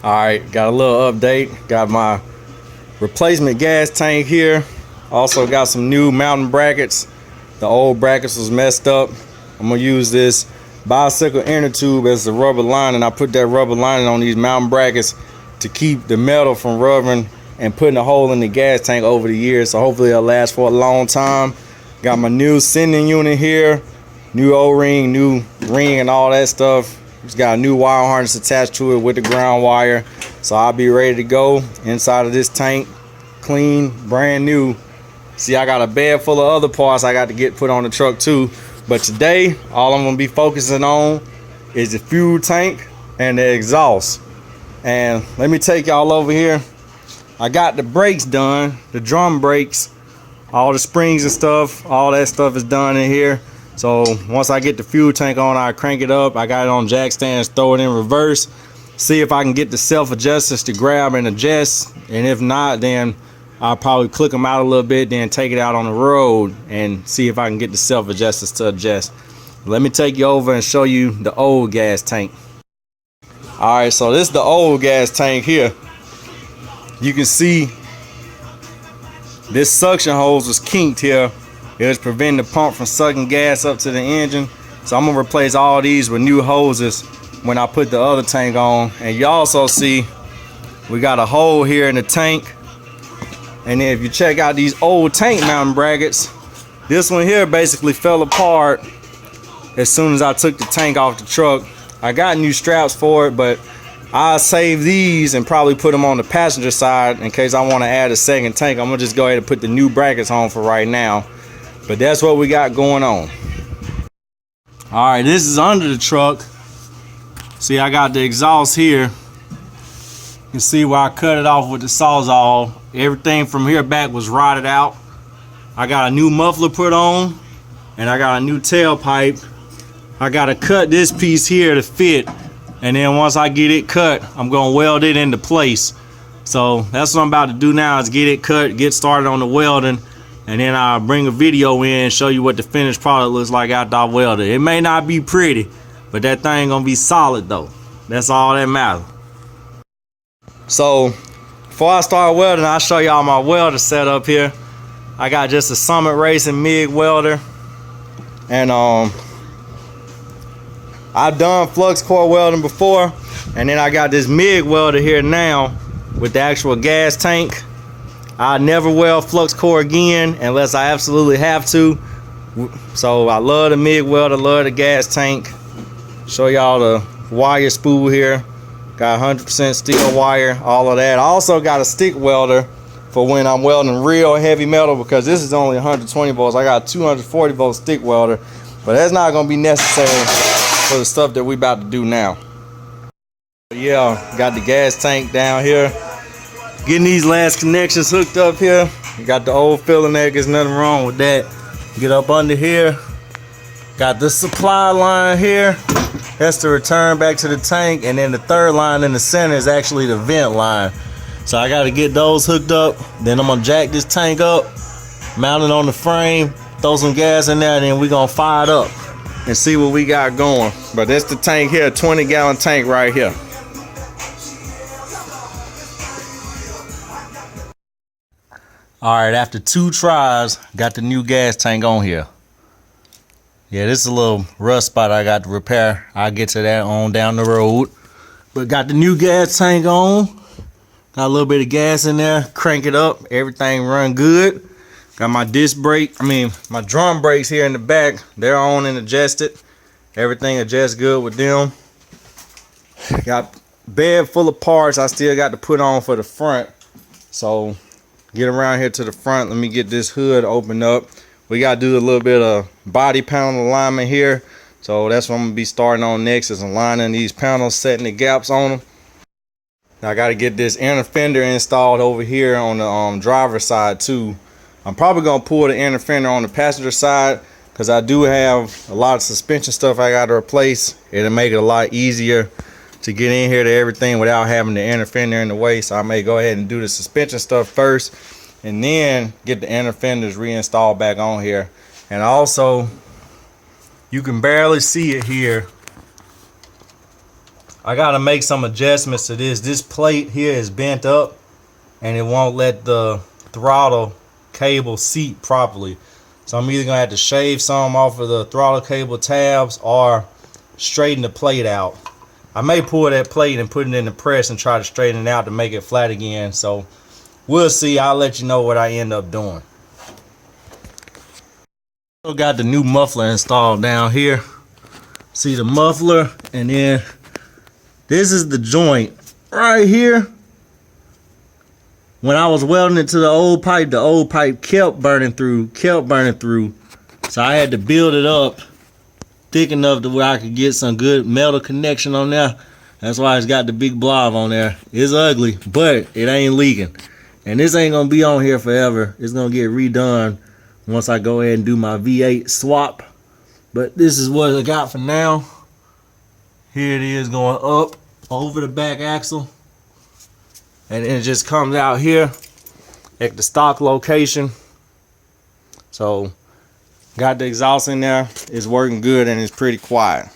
All right, got a little update. Got my replacement gas tank here. Also got some new mounting brackets. The old brackets was messed up. I'm gonna use this bicycle inner tube as the rubber lining. I put that rubber lining on these mounting brackets to keep the metal from rubbing and putting a hole in the gas tank over the years. So hopefully it'll last for a long time. Got my new sending unit here. New O-ring, new ring and all that stuff. It's got a new wire harness attached to it with the ground wire. So I'll be ready to go inside of this tank. Clean, brand new. See, I got a bed full of other parts I got to get put on the truck too. But today, all I'm gonna be focusing on is the fuel tank and the exhaust. And let me take y'all over here. I got the brakes done, the drum brakes, all the springs and stuff, all that stuff is done in here. So once I get the fuel tank on, I crank it up. I got it on jack stands, throw it in reverse, see if I can get the self adjusters to grab and adjust. And if not, then I'll probably click them out a little bit, then take it out on the road and see if I can get the self adjusters to adjust. Let me take you over and show you the old gas tank. All right, so this is the old gas tank here. You can see this suction hose was kinked here. It was preventing the pump from sucking gas up to the engine. So I'm gonna replace all these with new hoses when I put the other tank on. And you also see we got a hole here in the tank. And then if you check out these old tank mounting brackets, this one here basically fell apart as soon as I took the tank off the truck. I got new straps for it, but I'll save these and probably put them on the passenger side in case I want to add a second tank. I'm gonna just go ahead and put the new brackets on for right now. But that's what we got going on. All right, this is under the truck. See, I got the exhaust here. You can see where I cut it off with the Sawzall. Everything from here back was rotted out. I got a new muffler put on, and I got a new tailpipe. I gotta cut this piece here to fit, and then once I get it cut, I'm gonna weld it into place. So that's what I'm about to do now, is get it cut, get started on the welding, and then I'll bring a video in and show you what the finished product looks like after I weld it. It may not be pretty, but that thing gonna be solid though. That's all that matters. So before I start welding, I'll show y'all my welder setup here. I got just a Summit Racing MIG welder, and I've done flux core welding before, and then I got this MIG welder here now with the actual gas tank. I never weld flux core again unless I absolutely have to. So I love the MIG welder, love the gas tank. Show y'all the wire spool here. Got 100% steel wire, all of that. I also got a stick welder for when I'm welding real heavy metal, because this is only 120 volts. I got a 240 volt stick welder, but that's not gonna be necessary for the stuff that we about to do now. Yeah, got the gas tank down here. Getting these last connections hooked up here. You got the old filling there, there's nothing wrong with that. Get up under here. Got the supply line here. That's the return back to the tank, and then the third line in the center is actually the vent line. So I gotta get those hooked up. Then I'm gonna jack this tank up, mount it on the frame, throw some gas in there, and then we're gonna fire it up and see what we got going. But that's the tank here, 20-gallon tank right here. All right, after 2 tries, got the new gas tank on here. Yeah, this is a little rust spot I got to repair. I'll get to that on down the road. But got the new gas tank on. Got a little bit of gas in there. Crank it up. Everything run good. Got my disc brake, my drum brakes here in the back. They're on and adjusted. Everything adjusts good with them. Got bed full of parts I still got to put on for the front. So get around here to the front. Let me get this hood opened up. We got to do a little bit of body panel alignment here. So that's what I'm going to be starting on next, is aligning these panels, setting the gaps on them. Now I got to get this inner fender installed over here on the driver's side too. I'm probably going to pull the inner fender on the passenger side, because I do have a lot of suspension stuff I got to replace. It'll make it a lot easier to get in here to everything without having the inner fender in the way. So I may go ahead and do the suspension stuff first, and then get the inner fenders reinstalled back on here. And also, you can barely see it here. I gotta make some adjustments to this. This plate here is bent up and it won't let the throttle cable seat properly. So I'm either gonna have to shave some off of the throttle cable tabs or straighten the plate out. I may pull that plate and put it in the press and try to straighten it out to make it flat again. So we'll see. I'll let you know what I end up doing. Still got the new muffler installed down here. See the muffler, and then this is the joint right here. When I was welding it to the old pipe kept burning through. So I had to build it up thick enough to where I could get some good metal connection on there. That's why it's got the big blob on there. It's ugly, but it ain't leaking. And this ain't gonna be on here forever. It's gonna get redone once I go ahead and do my V8 swap. But this is what I got for now. Here it is going up over the back axle. And then it just comes out here at the stock location. So got the exhaust in there. It's working good and it's pretty quiet.